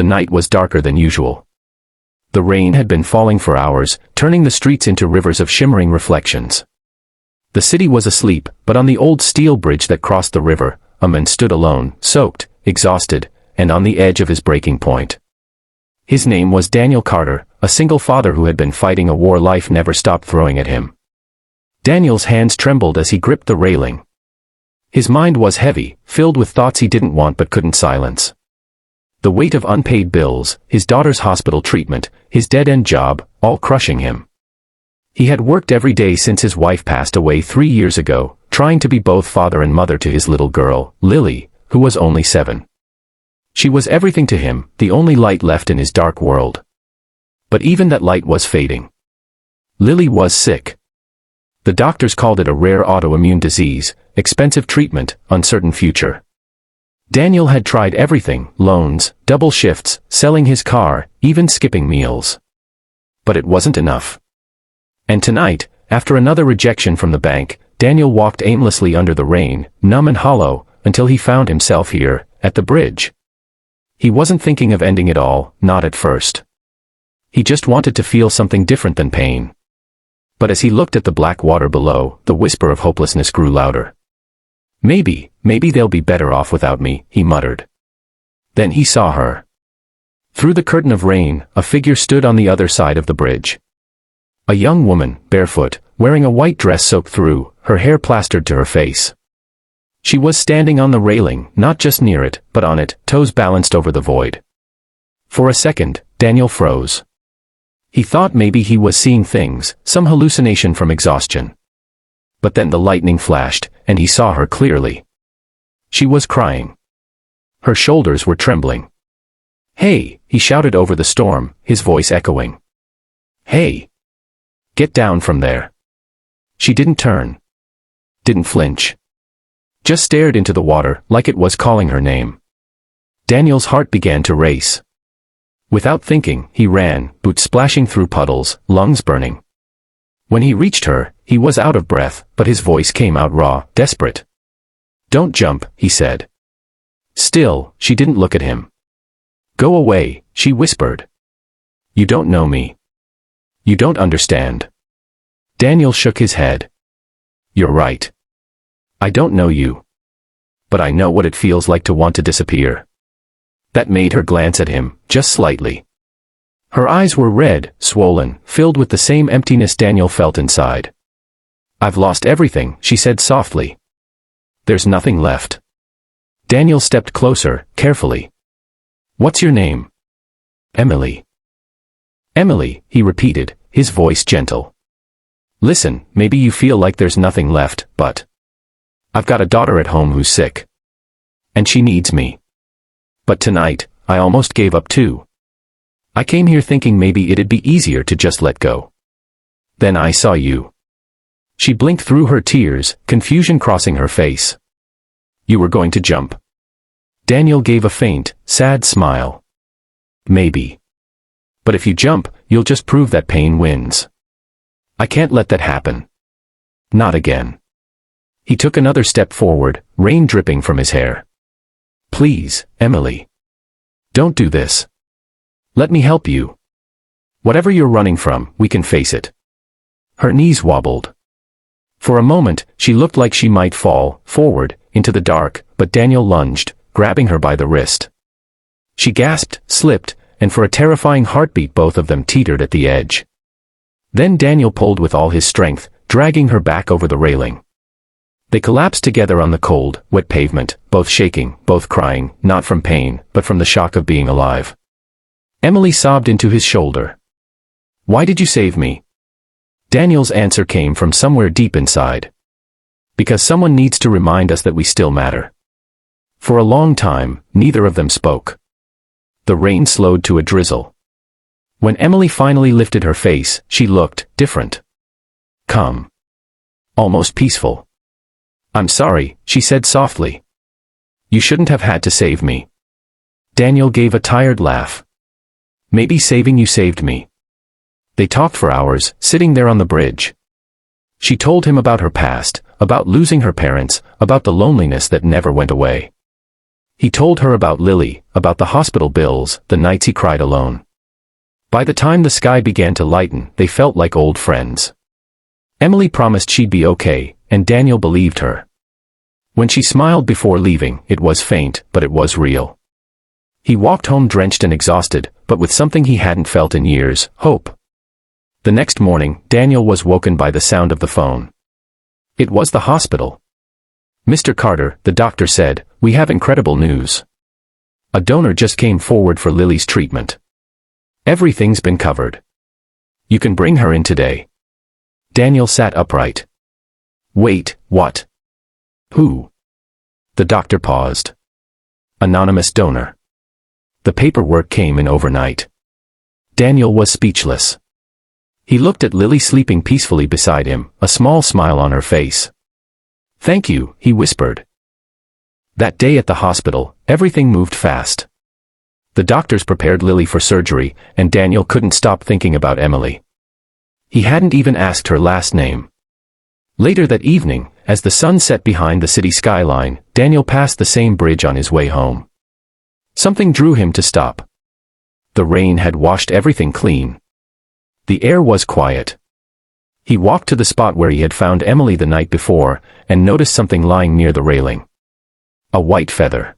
the night was darker than usual. The rain had been falling for hours, turning the streets into rivers of shimmering reflections. The city was asleep, but on the old steel bridge that crossed the river, a man stood alone, soaked, exhausted, and on the edge of his breaking point. His name was Daniel Carter, a single father who had been fighting a war life never stopped throwing at him. Daniel's hands trembled as he gripped the railing. His mind was heavy, filled with thoughts he didn't want but couldn't silence. The weight of unpaid bills, his daughter's hospital treatment, his dead-end job, all crushing him. He had worked every day since his wife passed away 3 years ago, trying to be both father and mother to his little girl, Lily, who was only 7. She was everything to him, the only light left in his dark world. But even that light was fading. Lily was sick. The doctors called it a rare autoimmune disease, expensive treatment, uncertain future. Daniel had tried everything, loans, double shifts, selling his car, even skipping meals. But it wasn't enough. And tonight, after another rejection from the bank, Daniel walked aimlessly under the rain, numb and hollow, until he found himself here, at the bridge. He wasn't thinking of ending it all, not at first. He just wanted to feel something different than pain. But as he looked at the black water below, the whisper of hopelessness grew louder. Maybe they'll be better off without me, he muttered. Then he saw her. Through the curtain of rain, a figure stood on the other side of the bridge. A young woman, barefoot, wearing a white dress soaked through, her hair plastered to her face. She was standing on the railing, not just near it, but on it, toes balanced over the void. For a second, Daniel froze. He thought maybe he was seeing things, some hallucination from exhaustion. But then the lightning flashed, and he saw her clearly. She was crying. Her shoulders were trembling. "Hey," he shouted over the storm, his voice echoing. "Hey! Get down from there." She didn't turn. Didn't flinch. Just stared into the water, like it was calling her name. Daniel's heart began to race. Without thinking, he ran, boots splashing through puddles, lungs burning. When he reached her, he was out of breath, but his voice came out raw, desperate. "Don't jump," he said. Still, she didn't look at him. "Go away," she whispered. "You don't know me. You don't understand." Daniel shook his head. "You're right. I don't know you. But I know what it feels like to want to disappear." That made her glance at him, just slightly. Her eyes were red, swollen, filled with the same emptiness Daniel felt inside. "I've lost everything," she said softly. "There's nothing left." Daniel stepped closer, carefully. "What's your name?" "Emily." "Emily," he repeated, his voice gentle. "Listen, maybe you feel like there's nothing left, but I've got a daughter at home who's sick. And she needs me. But tonight, I almost gave up too. I came here thinking maybe it'd be easier to just let go. Then I saw you." She blinked through her tears, confusion crossing her face. "You were going to jump." Daniel gave a faint, sad smile. "Maybe. But if you jump, you'll just prove that pain wins. I can't let that happen. Not again." He took another step forward, rain dripping from his hair. "Please, Emily. Don't do this. Let me help you. Whatever you're running from, we can face it." Her knees wobbled. For a moment, she looked like she might fall, forward, into the dark, but Daniel lunged, grabbing her by the wrist. She gasped, slipped, and for a terrifying heartbeat both of them teetered at the edge. Then Daniel pulled with all his strength, dragging her back over the railing. They collapsed together on the cold, wet pavement, both shaking, both crying, not from pain, but from the shock of being alive. Emily sobbed into his shoulder. "Why did you save me?" Daniel's answer came from somewhere deep inside. "Because someone needs to remind us that we still matter." For a long time, neither of them spoke. The rain slowed to a drizzle. When Emily finally lifted her face, she looked different. Calm. Almost peaceful. "I'm sorry," she said softly. "You shouldn't have had to save me." Daniel gave a tired laugh. "Maybe saving you saved me." They talked for hours, sitting there on the bridge. She told him about her past, about losing her parents, about the loneliness that never went away. He told her about Lily, about the hospital bills, the nights he cried alone. By the time the sky began to lighten, they felt like old friends. Emily promised she'd be okay, and Daniel believed her. When she smiled before leaving, it was faint, but it was real. He walked home drenched and exhausted, but with something he hadn't felt in years, hope. The next morning, Daniel was woken by the sound of the phone. It was the hospital. "Mr. Carter," the doctor said, "we have incredible news. A donor just came forward for Lily's treatment. Everything's been covered. You can bring her in today." Daniel sat upright. "Wait, what? Who?" The doctor paused. "Anonymous donor." The paperwork came in overnight. Daniel was speechless. He looked at Lily sleeping peacefully beside him, a small smile on her face. "Thank you," he whispered. That day at the hospital, everything moved fast. The doctors prepared Lily for surgery, and Daniel couldn't stop thinking about Emily. He hadn't even asked her last name. Later that evening, as the sun set behind the city skyline, Daniel passed the same bridge on his way home. Something drew him to stop. The rain had washed everything clean. The air was quiet. He walked to the spot where he had found Emily the night before, and noticed something lying near the railing. A white feather.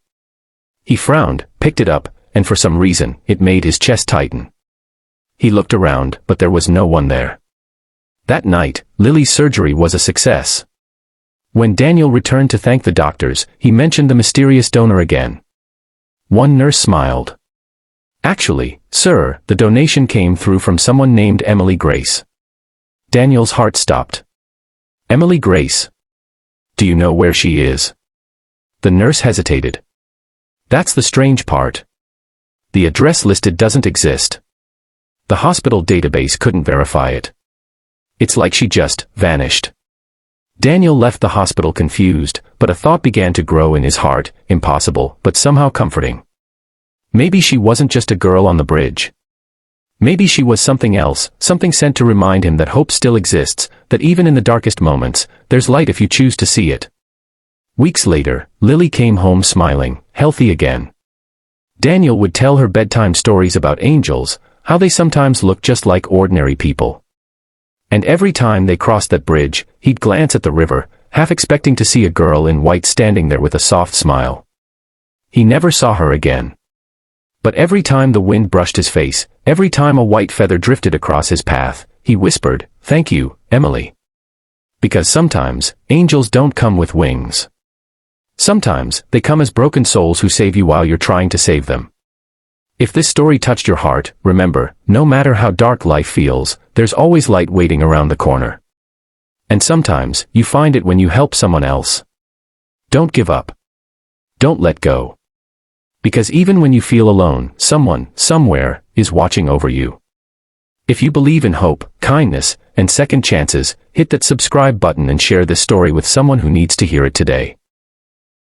He frowned, picked it up, and for some reason, it made his chest tighten. He looked around, but there was no one there. That night, Lily's surgery was a success. When Daniel returned to thank the doctors, he mentioned the mysterious donor again. One nurse smiled. "Actually, sir, the donation came through from someone named Emily Grace." Daniel's heart stopped. "Emily Grace? Do you know where she is?" The nurse hesitated. "That's the strange part. The address listed doesn't exist. The hospital database couldn't verify it. It's like she just vanished." Daniel left the hospital confused, but a thought began to grow in his heart, impossible, but somehow comforting. Maybe she wasn't just a girl on the bridge. Maybe she was something else, something sent to remind him that hope still exists, that even in the darkest moments, there's light if you choose to see it. Weeks later, Lily came home smiling, healthy again. Daniel would tell her bedtime stories about angels, how they sometimes look just like ordinary people. And every time they crossed that bridge, he'd glance at the river, half expecting to see a girl in white standing there with a soft smile. He never saw her again. But every time the wind brushed his face, every time a white feather drifted across his path, he whispered, "Thank you, Emily." Because sometimes, angels don't come with wings. Sometimes, they come as broken souls who save you while you're trying to save them. If this story touched your heart, remember, no matter how dark life feels, there's always light waiting around the corner. And sometimes, you find it when you help someone else. Don't give up. Don't let go. Because even when you feel alone, someone, somewhere, is watching over you. If you believe in hope, kindness, and second chances, hit that subscribe button and share this story with someone who needs to hear it today.